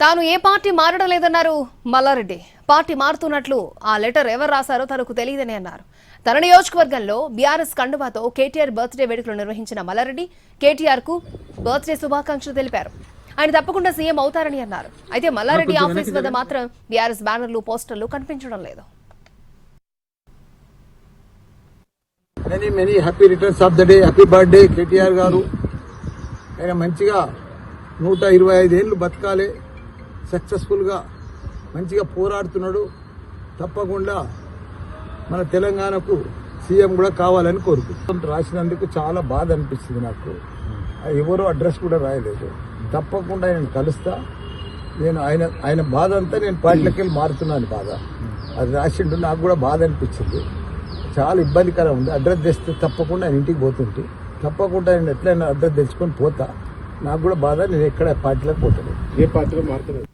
తాను ఏ పార్టీ మారడం లేదన్నారు మల్లారెడ్డి. పార్టీ మారుతున్నట్లు ఆ లెటర్ ఎవరు రాశారో తనకు తెలియదని అన్నారు. తన నియోజకవర్గంలో బీఆర్ఎస్ కండువాతో కేటీఆర్ బర్త్డే వేడుకలు నిర్వహించిన మల్లారెడ్డి కేటీఆర్ కు బర్త్డే శుభాకాంక్షలు తెలిపారు. ఆయన తప్పకుండా సీఎం అవుతారని అన్నారు. అయితే మల్లారెడ్డి ఆఫీస్ వద్ద మాత్రం బీఆర్ఎస్ బ్యానర్లు పోస్టర్లు కనిపించడం లేదు. Many happy returns of the day. Happy birthday KTR గారు. ఆయన మంచిగా 125 ఏళ్ళు బతకాలి, సక్సెస్ఫుల్గా మంచిగా పోరాడుతున్నాడు. తప్పకుండా మన తెలంగాణకు సీఎం కూడా కావాలని కోరుకుంటున్నాను. రాసినందుకు చాలా బాధ అనిపిస్తుంది నాకు. ఎవరో అడ్రస్ కూడా రాయలేదు. తప్పకుండా నేను కలుస్తా. నేను ఆయన బాధ అంతా నేను పార్టీలకి వెళ్ళి మారుతున్నాను బాధ. అది రాసిండు, నాకు కూడా బాధ అనిపించింది. చాలా ఇబ్బందికరం ఉంది. అడ్రస్ తెస్తే తప్పకుండా ఆయన ఇంటికి పోతుంటే తప్పకుండా నేను ఎట్లయినా అడ్రస్ తెచ్చుకొని పోతా. నాకు కూడా బాధ. నేను ఎక్కడ పార్టీలకు పోతాను. ఏ పార్టీలో మారుతున్నాను.